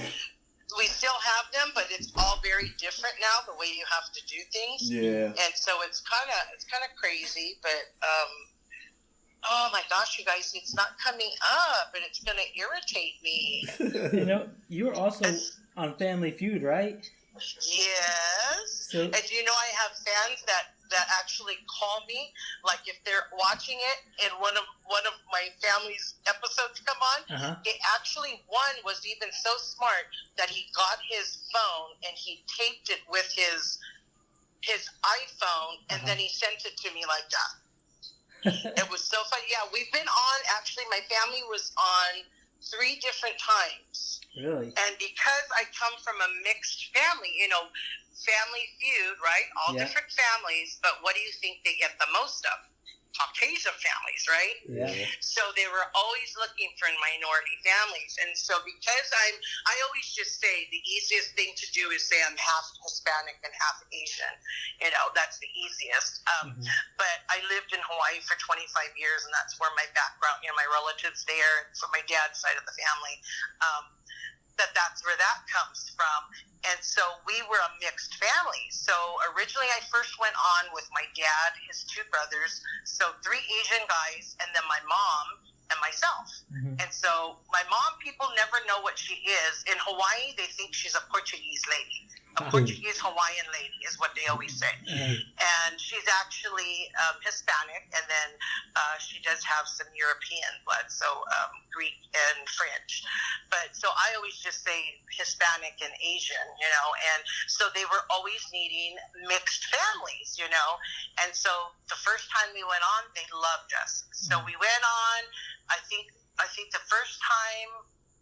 we still have them, but it's all very different now, the way you have to do things. Yeah. And so it's kind of crazy, but oh my gosh, you guys, it's not coming up, and it's going to irritate me. You were also on Family Feud, right? Yes. So, And I have fans that actually call me, like if they're watching it and one of my family's episodes come on. uh-huh. One was even so smart that he got his phone and he taped it with his iPhone, and then he sent it to me like that. It was so fun. Yeah, we've been on, actually my family was on 3 different times. Really? And because I come from a mixed family, Family Feud, right? All Yeah. different families, but what do you think they get the most of? Caucasian families, right? Yeah. So they were always looking for minority families. And so because I always just say the easiest thing to do is say I'm half Hispanic and half Asian. That's the easiest. But I lived in Hawaii for 25 years, and that's where my background, my relatives there, from my dad's side of the family, that's where that comes from. And so we were a mixed family. So originally I first went on with my dad, his 2 brothers, so 3 Asian guys, and then my mom and myself. And so my mom, people never know what she is. In Hawaii, they think she's a Portuguese lady. A Portuguese Hawaiian lady is what they always say. And she's actually Hispanic, and then she does have some European blood, so Greek and French. But so I always just say Hispanic and Asian, and so they were always needing mixed families, and so the first time we went on, they loved us. So we went on, I think the first time,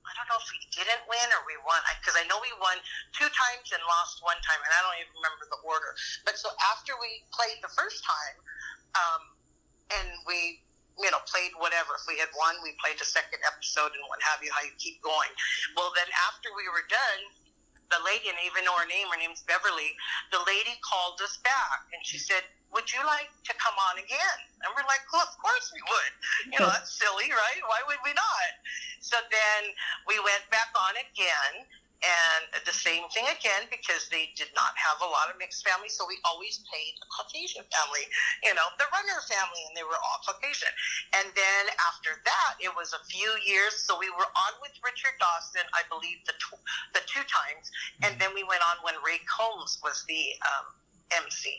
I don't know if we didn't win or we won, because I know we won 2 times and lost 1 time, and I don't even remember the order. But so after we played the first time, and we, played whatever. If we had won, we played the second episode and what have you, how you keep going. Well, then after we were done, the lady, and I even know her name's Beverly, the lady called us back, and she said, would you like to come on again? And we're like, well, of course we would. That's silly, right? Why would we not? So then we went back on again, and the same thing again, because they did not have a lot of mixed families, so we always paid a Caucasian family, the runner family, and they were all Caucasian. And then after that, it was a few years, so we were on with Richard Dawson, I believe, the two times, and then we went on when Ray Combs was the MC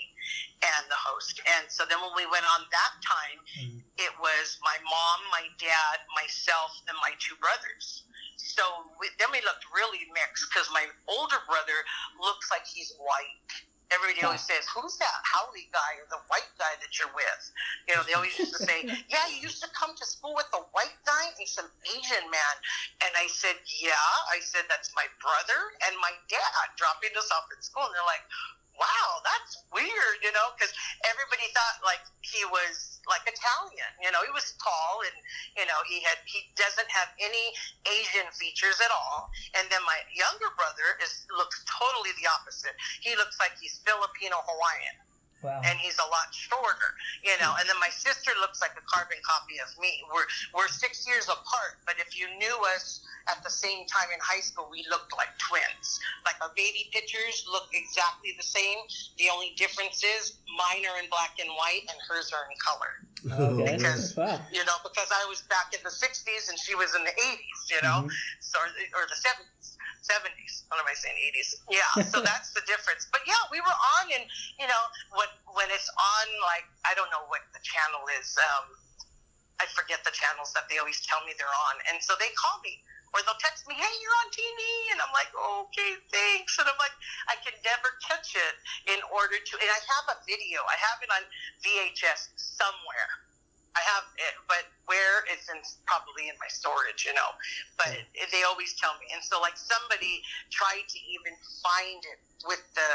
and the host. And so then when we went on that time, it was my mom, my dad, myself, and my two brothers. So then we looked really mixed, because my older brother looks like he's white. Everybody always says, who's that Howley guy or the white guy that you're with? They always used to say, yeah, you used to come to school with a white guy and some Asian man. And I said, yeah. I said, that's my brother and my dad dropping us off at school. And they're like, wow, that's weird, because everybody thought like he was like Italian. He was tall, and he doesn't have any Asian features at all. And then my younger brother looks totally the opposite. He looks like he's Filipino Hawaiian. Wow. And he's a lot shorter, And then my sister looks like a carbon copy of me. We're 6 years apart, but if you knew us at the same time in high school, we looked like twins. Like our baby pictures look exactly the same. The only difference is mine are in black and white, and hers are in color. Okay. Because because I was back in the 60s and she was in the 80s, so or the 70s. What am I saying? 80s. Yeah. So that's the difference. But yeah, we were on, and when it's on, like, I don't know what the channel is. I forget the channels that they always tell me they're on, and so they call me. Or they'll text me, hey, you're on TV. And I'm like, okay, thanks. And I'm like, I can never catch it in order to, and I have a video. I have it on VHS somewhere. I have it, but where it's probably in my storage, But they always tell me. And so, like, somebody tried to even find it with the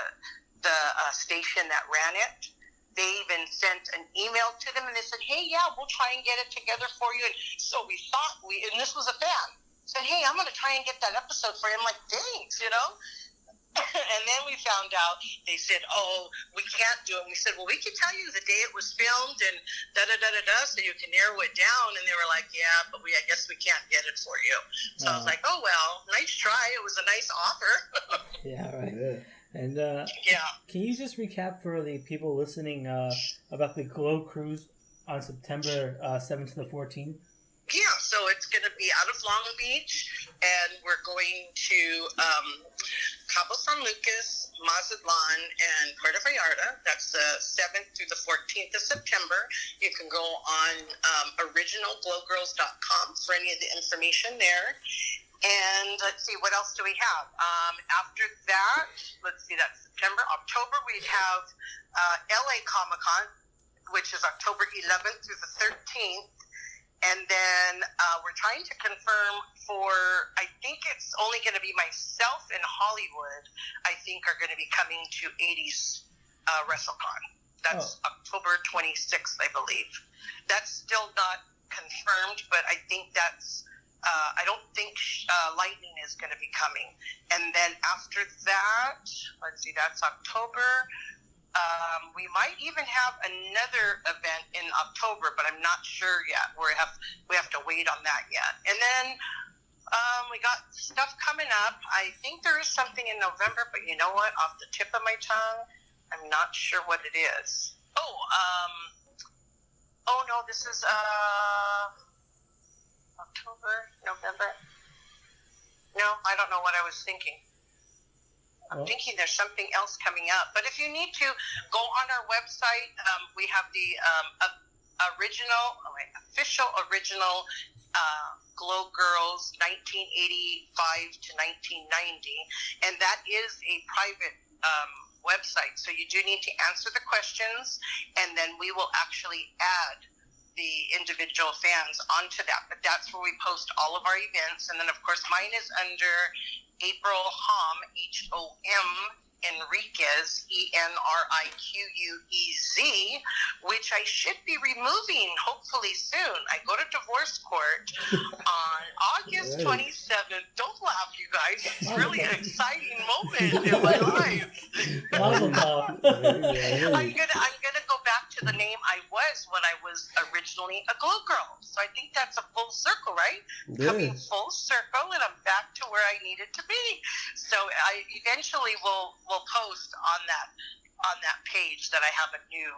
station that ran it. They even sent an email to them, and they said, hey, yeah, we'll try and get it together for you. And so we thought and this was a fan, said, hey, I'm going to try and get that episode for you. I'm like, thanks, And then we found out, they said, oh, we can't do it. And we said, well, we can tell you the day it was filmed and da-da-da-da-da, so you can narrow it down. And they were like, yeah, but I guess we can't get it for you. So I was like, oh, well, nice try. It was a nice offer. Yeah, right. Yeah. And can you just recap for the people listening about the Glow Cruise on September 7th to the 14th? Yeah, so it's going to be out of Long Beach, and we're going to Cabo San Lucas, Mazatlan, and Puerto Vallarta. That's the 7th through the 14th of September. You can go on originalglowgirls.com for any of the information there. And let's see, what else do we have? After that, let's see, that's September. October, we have LA Comic-Con, which is October 11th through the 13th. And then we're trying to confirm for, I think it's only going to be myself and Hollywood, I think, are going to be coming to 80s WrestleCon. That's October 26th, I believe. That's still not confirmed, but I think that's, I don't think Lightning is going to be coming. And then after that, let's see, that's October. We might even have another event in October, but I'm not sure yet. We have to wait on that yet. And then we got stuff coming up. I think there is something in November, but you know what? Off the tip of my tongue, I'm not sure what it is. Oh no, this is October, November. No, I don't know what I was thinking. I'm thinking there's something else coming up. But if you need to, go on our website. We have the official original Glow Girls 1985 to 1990. And that is a private website. So you do need to answer the questions, and then we will actually add the individual fans onto that. But that's where we post all of our events. And then, of course, mine is under April Hom, H-O-M, Enriquez, E-N-R-I-Q-U-E-Z, which I should be removing hopefully soon. I go to divorce court on August 27th. Don't laugh, you guys. It's really an exciting moment in my life. I'm gonna go back to the name I was was when I was originally a Glow Girl. So I think that's a full circle, right? Yeah. Coming full circle, and I'm back to where I needed to be. So I eventually will post on that page that I have a new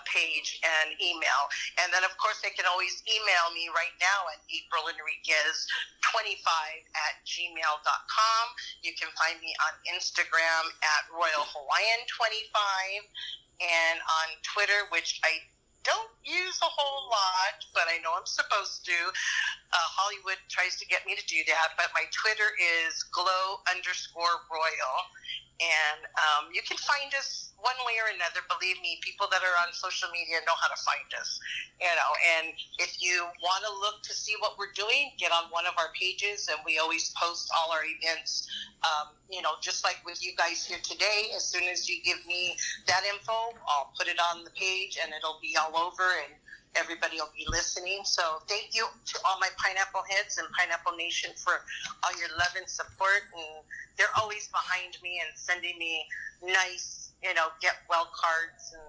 page and email. And then, of course, they can always email me right now at aprilenriquez25@gmail.com. You can find me on Instagram at Royal Hawaiian 25, and on Twitter, which I don't use a whole lot, but I know I'm supposed to. Hollywood tries to get me to do that, but my Twitter is glow_royal. And you can find us one way or another. Believe me, people that are on social media know how to find us. And if you want to look to see what we're doing, get on one of our pages, and we always post all our events. Just like with you guys here today, as soon as you give me that info, I'll put it on the page, and it'll be all over, and everybody will be listening. So thank you to all my Pineapple Heads and Pineapple Nation for all your love and support. And they're always behind me and sending me nice, get well cards and,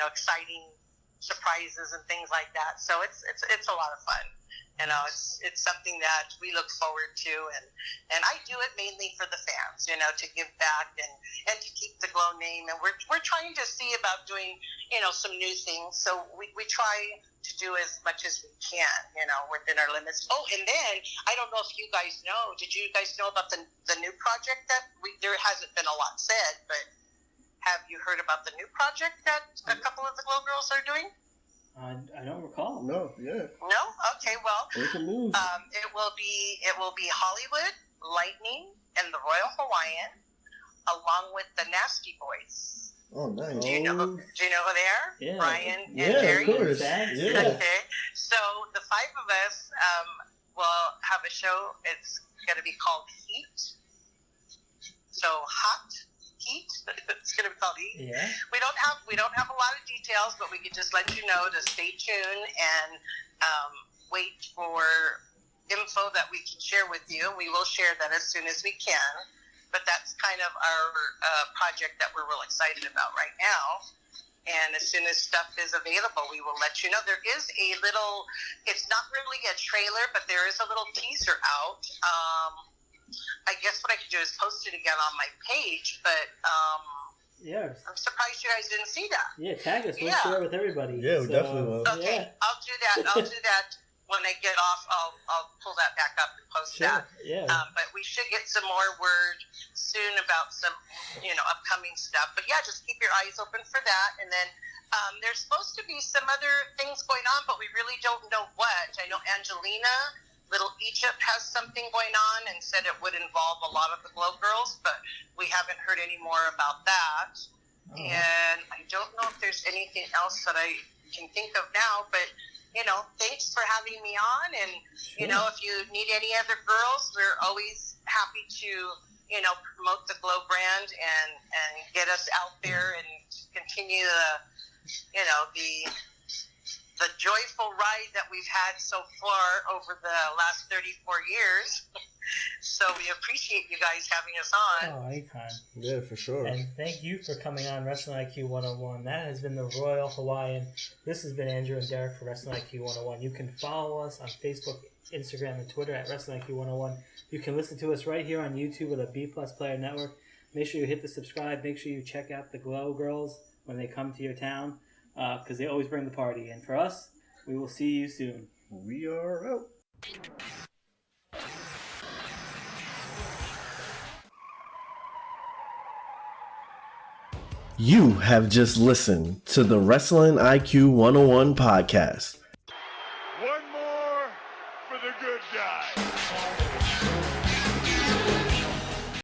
exciting surprises and things like that. So it's a lot of fun. It's something that we look forward to, and I do it mainly for the fans, to give back and to keep the Glow name. And we're trying to see about doing, some new things. So we try to do as much as we can, within our limits. Oh, and then I don't know if you guys know. Did you guys know about the new project that there hasn't been a lot said, but have you heard about the new project that a couple of the Glow Girls are doing? I don't recall. No, yeah. No? Okay, well, Breaking news. it will be Hollywood, Lightning, and the Royal Hawaiian, along with the Nasty Boys. Oh, nice. Do you know who they are? Yeah. Ryan and Yeah, Jerry? of course. Exactly. Yeah. Okay, so the five of us will have a show. It's going to be called Heat. So hot heat. It's going to be called Heat. Yeah. We don't have a lot of details, but we could just let you know to stay tuned and wait for info that we can share with you. We will share that as soon as we can. But that's kind of our project that we're real excited about right now. And as soon as stuff is available, we will let you know. There is a little, it's not really a trailer, but there is a little teaser out. I guess what I could do is post it again on my page, but Yeah. I'm surprised you guys didn't see that. Yeah, tag us. We'll Yeah. share it with everybody. Yeah, we definitely will. Okay, Yeah. I'll do that when I get off. I'll pull that back up and post that. Yeah. But we should get some more word soon about some, upcoming stuff. But yeah, just keep your eyes open for that. And then there's supposed to be some other things going on, but we really don't know what. I know Angelina, Little Egypt, has something going on and said it would involve a lot of the Glow Girls, but we haven't heard any more about that. Oh. And I don't know if there's anything else that I can think of now, but thanks for having me on. And, if you need any other girls, we're always happy to, promote the Glow brand and get us out there and continue the joyful ride that we've had so far over the last 34 years. So we appreciate you guys having us on. Oh, anytime. Yeah, for sure. And thank you for coming on Wrestling IQ 101. That has been the Royal Hawaiian. This has been Andrew and Derek for Wrestling IQ 101. You can follow us on Facebook, Instagram, and Twitter at Wrestling IQ 101. You can listen to us right here on YouTube with a B Plus Player Network. Make sure you hit the subscribe. Make sure you check out the Glow Girls when they come to your town, because they always bring the party. And for us, we will see you soon. We are out. You have just listened to the Wrestling IQ 101 podcast.